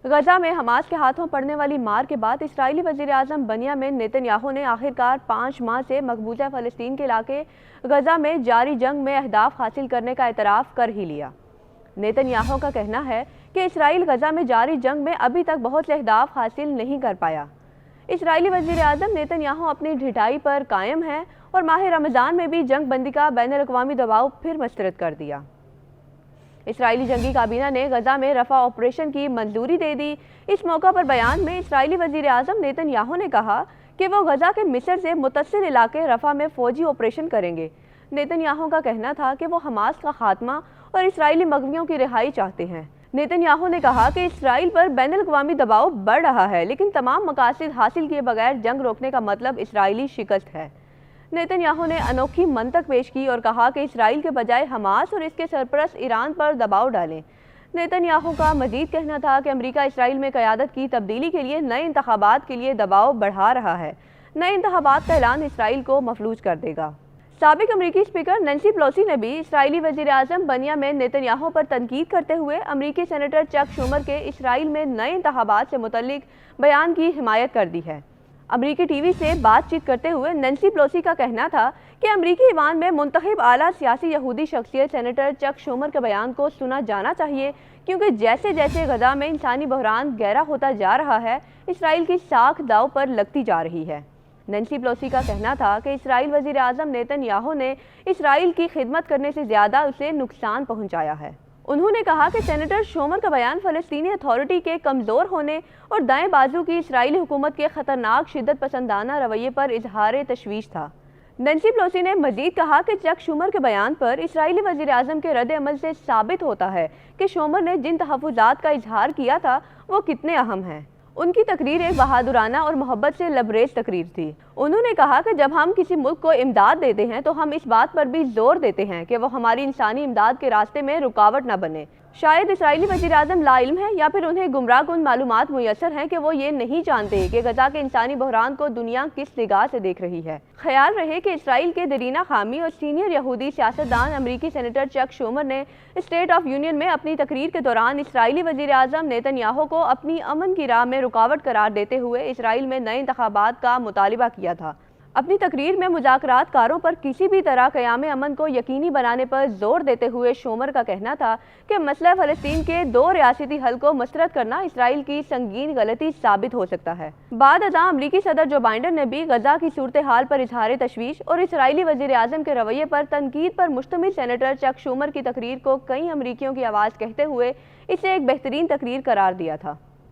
غزہ میں حماس کے ہاتھوں پڑنے والی مار کے بعد اسرائیلی وزیر اعظم بنیامین نیتن یاہو نے آخرکار 5 ماہ سے مقبوضہ فلسطین کے علاقے غزہ میں جاری جنگ میں اہداف حاصل کرنے کا اعتراف کر ہی لیا۔ نیتن یاہو کا کہنا ہے کہ اسرائیل غزہ میں جاری جنگ میں ابھی تک بہت سے اہداف حاصل نہیں کر پایا۔ اسرائیلی وزیر اعظم نیتن یاہو اپنی ڈھٹائی پر قائم ہیں اور ماہ رمضان میں بھی جنگ بندی کا بین الاقوامی دباؤ پھر مسترد کر دیا۔ اسرائیلی جنگی کابینہ نے غزہ میں رفع آپریشن کی منظوری دے دی۔ اس موقع پر بیان میں اسرائیلی وزیر اعظم نیتن یاہو نے کہا کہ وہ غزہ کے مصر سے متصل علاقے رفح میں فوجی آپریشن کریں گے۔ نیتن یاہو کا کہنا تھا کہ وہ حماس کا خاتمہ اور اسرائیلی مغویوں کی رہائی چاہتے ہیں۔ نیتن یاہو نے کہا کہ اسرائیل پر بین الاقوامی دباؤ بڑھ رہا ہے، لیکن تمام مقاصد حاصل کیے بغیر جنگ روکنے کا مطلب اسرائیلی شکست ہے۔ نیتن یاہو نے انوکھی منطق پیش کی اور کہا کہ اسرائیل کے بجائے حماس اور اس کے سرپرست ایران پر دباؤ ڈالیں۔ نیتن یاہو کا مزید کہنا تھا کہ امریکہ اسرائیل میں قیادت کی تبدیلی کے لیے نئے انتخابات کے لیے دباؤ بڑھا رہا ہے۔ نئے انتخابات کا اعلان اسرائیل کو مفلوج کر دے گا۔ سابق امریکی اسپیکر نینسی پیلوسی نے بھی اسرائیلی وزیر اعظم بنیامین نیتن یاہو پر تنقید کرتے ہوئے امریکی سینیٹر چک شومر کے اسرائیل میں نئے انتخابات سے متعلق بیان کی حمایت کر دی ہے۔ امریکی ٹی وی سے بات چیت کرتے ہوئے نینسی پیلوسی کا کہنا تھا کہ امریکی ایوان میں منتخب اعلیٰ سیاسی یہودی شخصیت سینیٹر چک شومر کے بیان کو سنا جانا چاہیے، کیونکہ جیسے جیسے غزہ میں انسانی بحران گہرا ہوتا جا رہا ہے، اسرائیل کی ساکھ داؤ پر لگتی جا رہی ہے۔ نینسی پیلوسی کا کہنا تھا کہ اسرائیل وزیر اعظم نیتن یاہو نے اسرائیل کی خدمت کرنے سے زیادہ اسے نقصان پہنچایا ہے۔ انہوں نے کہا کہ سینیٹر شومر کا بیان فلسطینی اتھارٹی کے کمزور ہونے اور دائیں بازو کی اسرائیلی حکومت کے خطرناک شدت پسندانہ رویے پر اظہار تشویش تھا۔ نینسی پیلوسی نے مزید کہا کہ چک شومر کے بیان پر اسرائیلی وزیر اعظم کے رد عمل سے ثابت ہوتا ہے کہ شومر نے جن تحفظات کا اظہار کیا تھا وہ کتنے اہم ہیں۔ ان کی تقریر ایک بہادرانہ اور محبت سے لبریز تقریر تھی۔ انہوں نے کہا کہ جب ہم کسی ملک کو امداد دیتے ہیں تو ہم اس بات پر بھی زور دیتے ہیں کہ وہ ہماری انسانی امداد کے راستے میں رکاوٹ نہ بنے۔ شاید اسرائیلی وزیر اعظم لا علم ہے یا پھر انہیں گمراہ کن معلومات میسر ہیں کہ وہ یہ نہیں جانتے کہ غزہ کے انسانی بحران کو دنیا کس نگاہ سے دیکھ رہی ہے۔ خیال رہے کہ اسرائیل کے دیرینہ خامی اور سینئر یہودی سیاستدان امریکی سینیٹر چک شومر نے اسٹیٹ آف یونین میں اپنی تقریر کے دوران اسرائیلی وزیر اعظم نیتن یاہو کو اپنی امن کی راہ میں رکاوٹ قرار دیتے ہوئے اسرائیل میں نئے انتخابات کا مطالبہ کیا تھا۔ اپنی تقریر میں مذاکرات کاروں پر کسی بھی طرح قیام امن کو یقینی بنانے پر زور دیتے ہوئے شومر کا کہنا تھا کہ مسئلہ فلسطین کے 2 ریاستی حل کو مسترد کرنا اسرائیل کی سنگین غلطی ثابت ہو سکتا ہے۔ بعد ازاں امریکی صدر جو بائیڈن نے بھی غزہ کی صورتحال پر اظہار تشویش اور اسرائیلی وزیر اعظم کے رویے پر تنقید پر مشتمل سینیٹر چک شومر کی تقریر کو کئی امریکیوں کی آواز کہتے ہوئے اسے ایک بہترین تقریر قرار دیا تھا۔